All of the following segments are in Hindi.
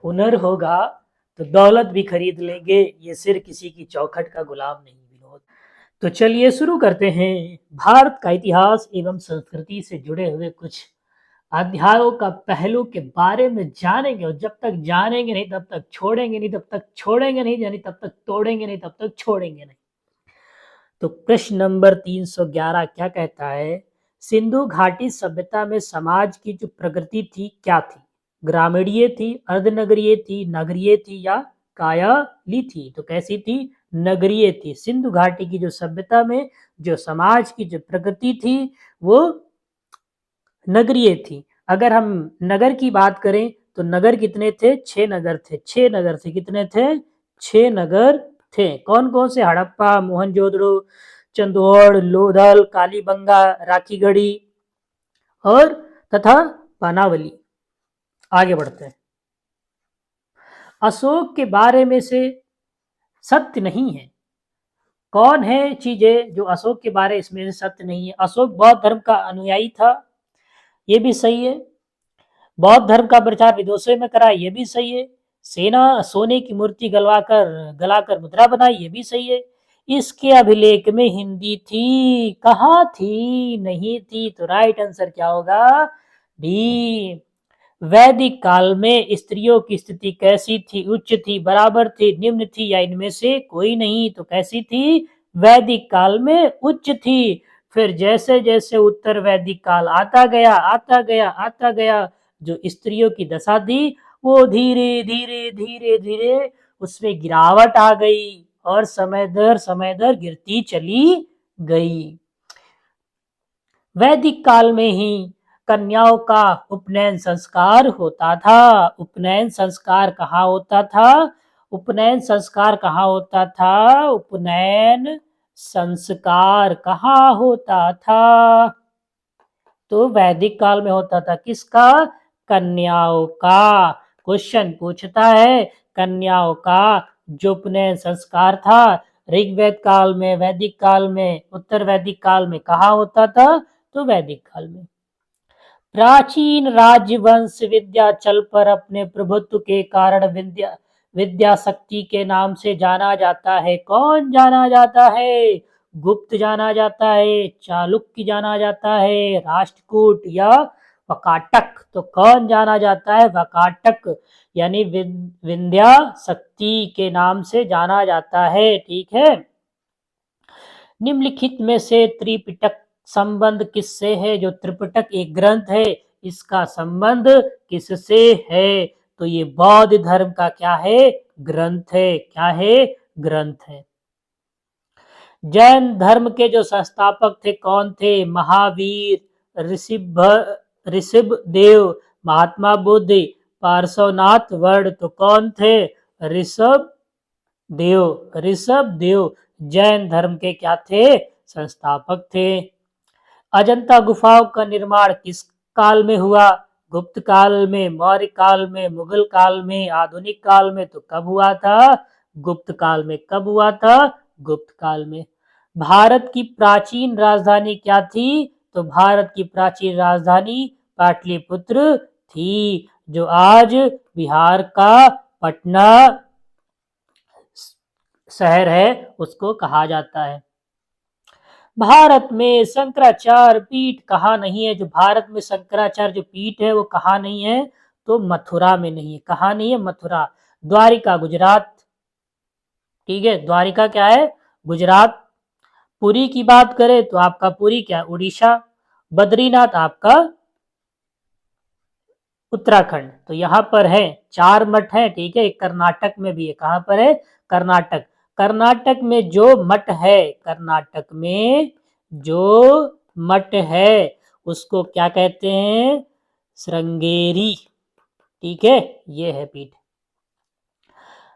हुनर होगा तो दौलत भी खरीद लेंगे, ये सिर किसी की चौखट का गुलाम नहीं विनोद। तो चलिए शुरू करते हैं भारत का इतिहास एवं संस्कृति से जुड़े हुए कुछ अध्यायों का पहलू के बारे में जानेंगे, और जब तक जानेंगे नहीं तब तक छोड़ेंगे नहीं, तब तक छोड़ेंगे नहीं, यानी तब तक तोड़ेंगे नहीं, तब तक छोड़ेंगे नहीं। तो प्रश्न नंबर 311 क्या कहता है? सिंधु घाटी सभ्यता में समाज की जो प्रगति थी क्या थी? ग्रामीणीय थी, अर्धनगरीय थी, नगरीय थी या कायाली थी? तो कैसी थी? नगरीय थी। सिंधु घाटी की जो सभ्यता में जो समाज की जो प्रगति थी वो नगरीय थी। अगर हम नगर की बात करें तो नगर कितने थे? 6 नगर थे। 6 नगर थे। कितने थे? 6 नगर थे। कौन कौन से? हड़प्पा, मोहनजोदड़ो, चंदौड़, लोथल, कालीबंगा, राखीगढ़ी और तथा पानावली। आगे बढ़ते हैं। अशोक के बारे में से सत्य नहीं है। कौन है चीजें जो अशोक के बारे इसमें से सत्य नहीं है? अशोक बौद्ध धर्म का अनुयायी था, ये भी सही है। बौद्ध धर्म का प्रचार विदेशों में करा, ये भी सही है। सेना सोने की मूर्ति गलाकर मुद्रा बनाई, ये भी सही है। इसके अभिलेख में हिंदी थी, कहाँ थी? नहीं थी। तो राइट आंसर क्या होगा? डी। वैदिक काल में स्त्रियों की स्थिति कैसी थी? उच्च थी, बराबर थी, निम्न थी या इनमें से कोई नहीं? तो कैसी थी? वैदिक काल में उच्च थी। फिर जैसे जैसे उत्तर वैदिक काल आता गया, जो स्त्रियों की दशा थी वो धीरे धीरे धीरे धीरे उसमें गिरावट आ गई और समय दर गिरती चली गई। वैदिक काल में ही कन्याओं का उपनयन संस्कार होता था। उपनयन संस्कार कहाँ होता था? उपनयन संस्कार कहाँ होता था? उपनयन संस्कार कहाँ होता था? तो वैदिक काल में होता था। किसका? कन्याओं का। क्वेश्चन पूछता है कन्याओं का जो उपनयन संस्कार था ऋग्वेद काल में, वैदिक काल में, उत्तर वैदिक काल में कहाँ होता था? तो वैदिक काल में। प्राचीन राजवंश विंध्याचल पर अपने प्रभुत्व के कारण विद्या शक्ति के नाम से जाना जाता है। कौन जाना जाता है? गुप्त जाना जाता है, चालुक्य जाना जाता है, राष्ट्रकूट या वकाटक? तो कौन जाना जाता है? वकाटक, यानी विंध्या शक्ति के नाम से जाना जाता है। ठीक है। निम्नलिखित में से त्रिपिटक संबंध किससे है? जो त्रिपिटक एक ग्रंथ है, इसका संबंध किससे है? तो ये बौद्ध धर्म का क्या है? ग्रंथ है। क्या है? ग्रंथ है। जैन धर्म के जो संस्थापक थे कौन थे? महावीर, ऋषभ देव, महात्मा बुद्ध, पार्श्वनाथ वर्ण। तो कौन थे? ऋषभ देव जैन धर्म के क्या थे? संस्थापक थे। अजंता गुफाओं का निर्माण किस काल में हुआ? गुप्त काल में, मौर्य काल में, मुगल काल में, आधुनिक काल में? तो कब हुआ था? गुप्त काल में। कब हुआ था? गुप्त काल में। भारत की प्राचीन राजधानी क्या थी? तो भारत की प्राचीन राजधानी पाटलिपुत्र थी, जो आज बिहार का पटना शहर है उसको कहा जाता है। भारत में शंकराचार्य पीठ कहाँ नहीं है? जो भारत में शंकराचार्य जो पीठ है वो कहाँ नहीं है? तो मथुरा में नहीं है। कहाँ नहीं है? मथुरा। द्वारिका गुजरात। ठीक है, द्वारिका क्या है? गुजरात। पुरी की बात करें तो आपका पुरी क्या? उड़ीसा। बद्रीनाथ आपका उत्तराखंड। तो यहाँ पर है 4 मठ है। ठीक है, कर्नाटक में भी है। कहाँ पर है? कर्नाटक। कर्नाटक में जो मठ है, कर्नाटक में जो मठ है उसको क्या कहते हैं? श्रृंगेरी। ठीक है, ये है पीठ।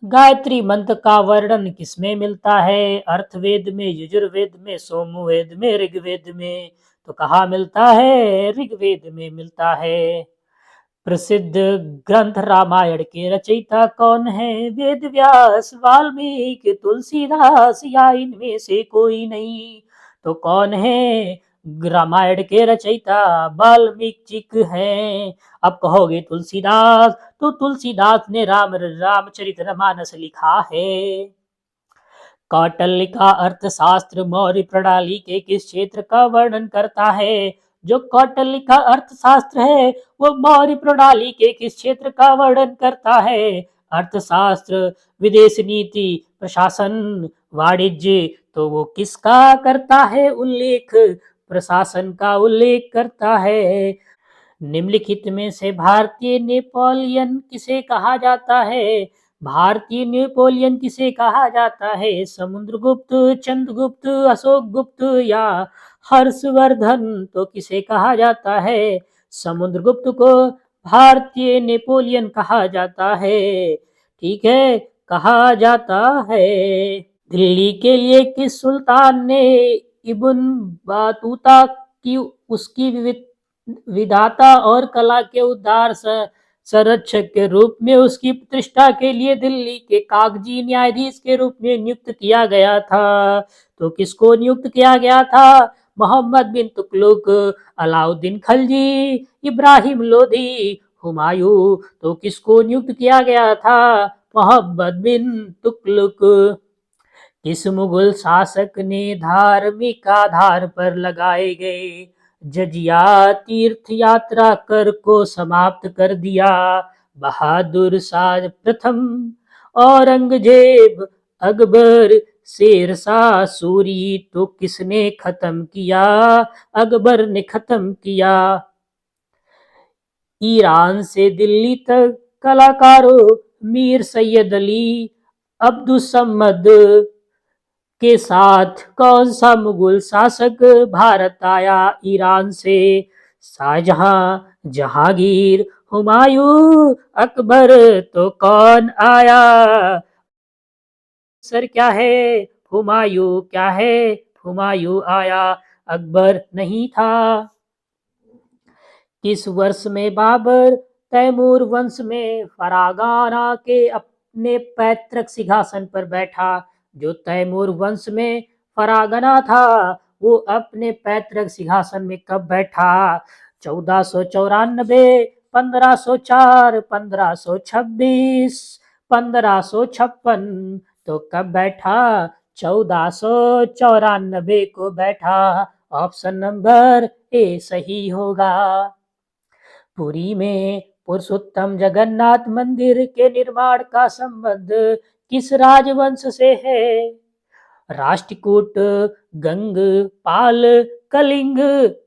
गायत्री मंत्र का वर्णन किसमें मिलता है? अर्थवेद में, यजुर्वेद में, सोमवेद में, ऋग्वेद में? तो कहाँ मिलता है? ऋग्वेद में मिलता है। प्रसिद्ध ग्रंथ रामायण के रचयिता कौन है? वेद व्यास, वाल्मीकि, तुलसीदास या इनमें से कोई नहीं? तो कौन है रामायण के रचयिता? वाल्मीकि जी हैं। अब कहोगे तुलसीदास, तो तुलसीदास ने रामचरितमानस लिखा है। कौटिल्य का अर्थशास्त्र मौर्य प्रणाली के किस क्षेत्र का वर्णन करता है? जो कौटिल्य का अर्थशास्त्र है वो मौर्य प्रणाली के किस क्षेत्र का वर्णन करता है? अर्थशास्त्र, विदेश नीति, प्रशासन, वाणिज्य, तो वो किसका करता है उल्लेख? प्रशासन का उल्लेख करता है। निम्नलिखित में से भारतीय नेपोलियन किसे कहा जाता है? भारतीय नेपोलियन किसे कहा जाता है? समुद्रगुप्त, चंद्रगुप्त, अशोक गुप्त या हर्षवर्धन, तो किसे कहा जाता है? समुद्रगुप्त को भारतीय नेपोलियन कहा जाता है। ठीक है, कहा जाता है। दिल्ली के लिए किस सुल्तान ने इब्न बतूता की उसकी विधाता और कला के उदार संरक्षक के रूप में उसकी प्रतिष्ठा के लिए दिल्ली के कागजी न्यायाधीश के रूप में नियुक्त किया गया था? तो किसको नियुक्त किया गया था? मोहम्मद बिन तुगलक, अलाउद्दीन खिलजी, इब्राहिम लोधी, हुमायूं, तो किसको नियुक्त किया गया था? मोहम्मद बिन तुगलक। किस मुगल शासक ने धार्मिक आधार पर लगाए गए जजिया तीर्थ यात्रा कर को समाप्त कर दिया? बहादुर शाह प्रथम, औरंगजेब, अकबर, शेरशाह सूरी, तो किसने खत्म किया? अकबर ने खत्म किया। ईरान से दिल्ली तक कलाकारों मीर सैयद अली, अब्दुस्समद के साथ कौन सा मुगल शासक भारत आया ईरान से? शाहजहां, जहांगीर, हुमायूं, अकबर, तो कौन आया? सर क्या है? हुमायूं। क्या है? हुमायूं आया, अकबर नहीं था। किस वर्ष में बाबर तैमूर वंश में फरागाना के अपने पैतृक सिंहासन पर बैठा? जो तैमूर वंश में फरागना था वो अपने पैतृक सिंहासन में कब बैठा? 1494, 1504, 1526, 1556, तो कब बैठा? 1494 को बैठा। ऑप्शन नंबर ए सही होगा। पुरी में पुरुषोत्तम जगन्नाथ मंदिर के निर्माण का संबंध किस राजवंश से है? राष्ट्रकूट, गंग, पाल, कलिंग,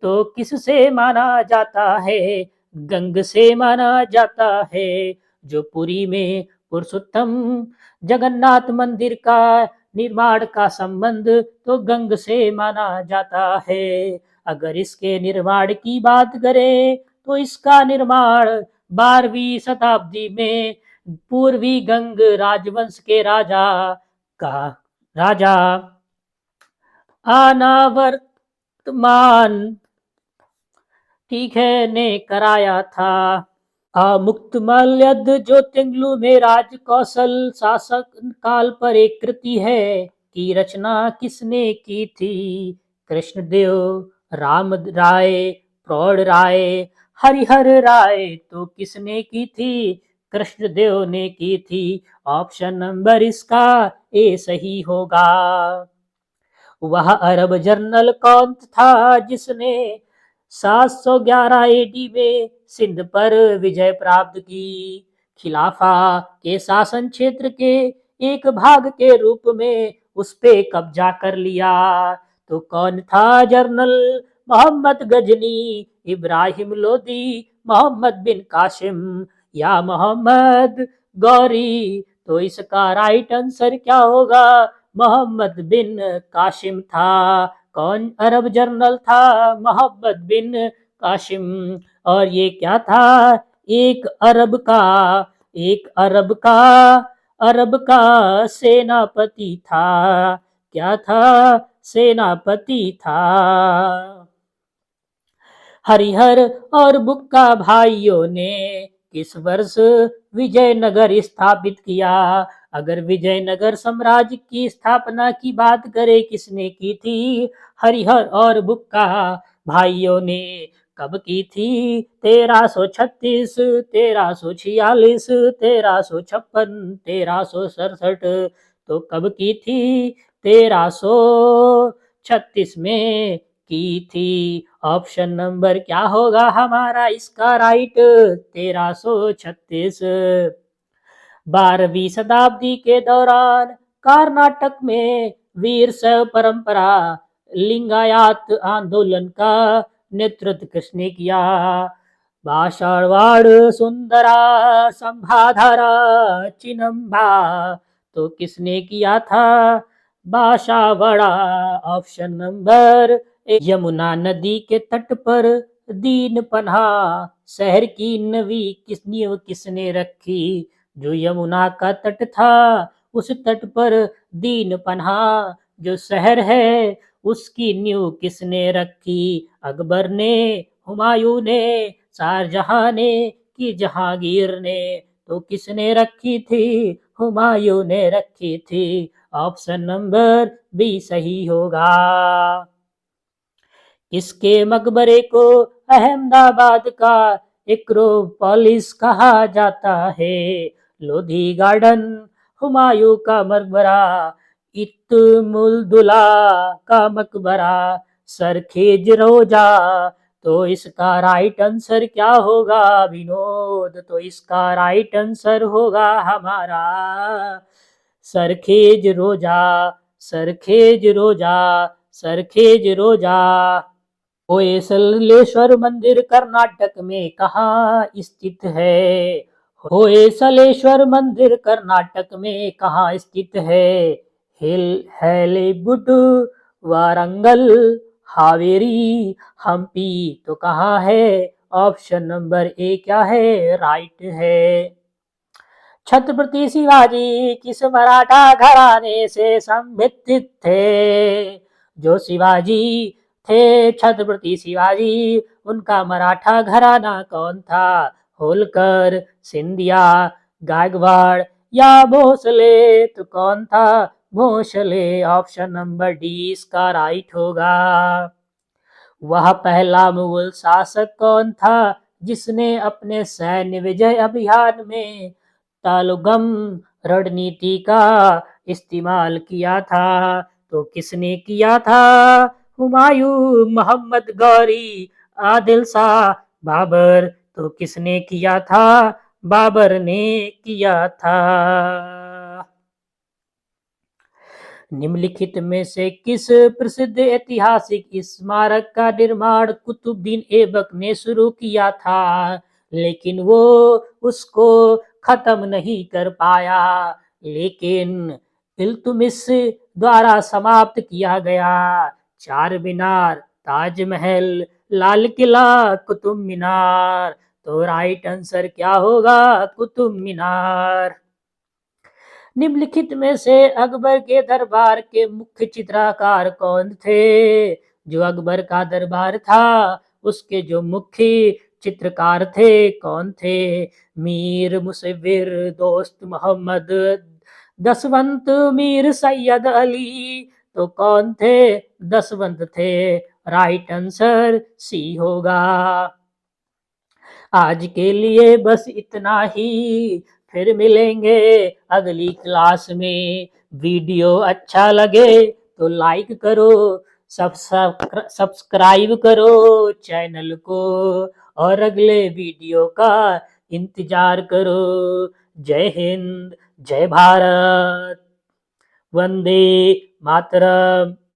तो किससे माना जाता है? गंग से माना जाता है। जो पुरी में पुरुषोत्तम जगन्नाथ मंदिर का निर्माण का संबंध तो गंग से माना जाता है। अगर इसके निर्माण की बात करें तो इसका निर्माण 12वीं शताब्दी में पूर्वी गंग राजवंश के राजा अनावर्तमान, ठीक है, ने कराया था। मुक्तमाल्यद जो तेंगलू में राज कौशल शासक काल पर एक कृति है की रचना किसने की थी? कृष्णदेव, राम राय, प्रौढ़ राय, हरिहर राय, तो किसने की थी? कृष्णदेव ने की थी। ऑप्शन नंबर इसका ए सही होगा। वह अरब जनरल कौन था जिसने 711 एडी में सिंध पर विजय प्राप्त की? खिलाफा के शासन क्षेत्र के एक भाग के रूप में उस पे कब्जा कर लिया। तो कौन था जनरल? मोहम्मद गजनी, इब्राहिम लोदी, मोहम्मद बिन कासिम या मोहम्मद गौरी, तो इसका राइट आंसर क्या होगा? मोहम्मद बिन कासिम था। कौन अरब जनरल था? मोहम्मद बिन कासिम। और ये क्या था? एक अरब का सेनापति था। क्या था? सेनापति था। हरिहर और बुक्का भाइयों ने किस वर्ष विजयनगर स्थापित किया? अगर विजयनगर साम्राज्य की स्थापना की बात करें किसने की थी? हरिहर और बुक्का भाइयों ने। कब की थी 1336, 1346, 1356, 1367, तो कब की थी 1336 में की थी। ऑप्शन नंबर क्या होगा हमारा इसका राइट? 1336। 12वीं शताब्दी के दौरान कर्नाटक में वीर शैव परंपरा लिंगायत आंदोलन का नेतृत्व किसने किया? बाषावाड़ सुंदरा संभाधारा चिनम्बा, तो किसने किया था बाषावाड़ा? ऑप्शन नंबर यमुना नदी के तट पर दीन पन्हा शहर की नींव किसने रखी? जो यमुना का तट था उस तट पर दीन पन्हा जो शहर है उसकी नींव किसने रखी? अकबर ने, हुमायूं ने, शाहजहां ने कि जहांगीर ने? तो किसने रखी थी? हुमायूं ने रखी थी। ऑप्शन नंबर बी सही होगा। इसके मकबरे को अहमदाबाद का एक्रोपोलिस कहा जाता है। लोधी गार्डन हुमायूं का मकबरा, इत्तमुलदुला का मकबरा, सरखेज रोजा, तो इसका राइट आंसर क्या होगा विनोद? तो इसका राइट आंसर होगा हमारा सरखेज रोजा, सरखेज रोजा, सरखेज रोजा। होयसलेश्वर मंदिर कर्नाटक में कहाँ स्थित है? होयसलेश्वर मंदिर कर्नाटक में कहाँ स्थित है? हैलीबुड, वारंगल, हावेरी, हम्पी, तो कहाँ है? ऑप्शन नंबर ए क्या है? राइट है। छत्रपति शिवाजी किस मराठा घराने से संबंधित थे? जो शिवाजी थे, छत्रपति शिवाजी, उनका मराठा घराना कौन था? होलकर, सिंधिया, गायकवाड़ या भोसले? तो कौन था? भोसले। ऑप्शन नंबर डी इसका राइट होगा। वह पहला मुगल शासक कौन था जिसने अपने सैन्य विजय अभियान में तालुगम रणनीति का इस्तेमाल किया था? तो किसने किया था? हुमायूं, मोहम्मद गौरी, आदिल शाह, बाबर, तो किसने किया था? बाबर ने किया था। निम्नलिखित में से किस प्रसिद्ध ऐतिहासिक स्मारक का निर्माण कुतुबुद्दीन ऐबक ने शुरू किया था लेकिन वो उसको खत्म नहीं कर पाया, लेकिन इल्तुमिश द्वारा समाप्त किया गया? चार मीनार, ताजमहल, लाल किला, कुतुब मीनार, तो राइट आंसर क्या होगा? कुतुब मीनार। निम्नलिखित में से अकबर के दरबार के मुख्य चित्रकार कौन थे? जो अकबर का दरबार था उसके जो मुख्य चित्रकार थे कौन थे? मीर मुसव्विर, दोस्त मोहम्मद, दसवंत, मीर सैयद अली, तो कौन थे? दसवंत थे। राइट आंसर सी होगा। आज के लिए बस इतना ही, फिर मिलेंगे अगली क्लास में। वीडियो अच्छा लगे तो लाइक करो, सब्सक्राइब करो चैनल को और अगले वीडियो का इंतजार करो। जय हिंद, जय भारत, वंदे मातरम।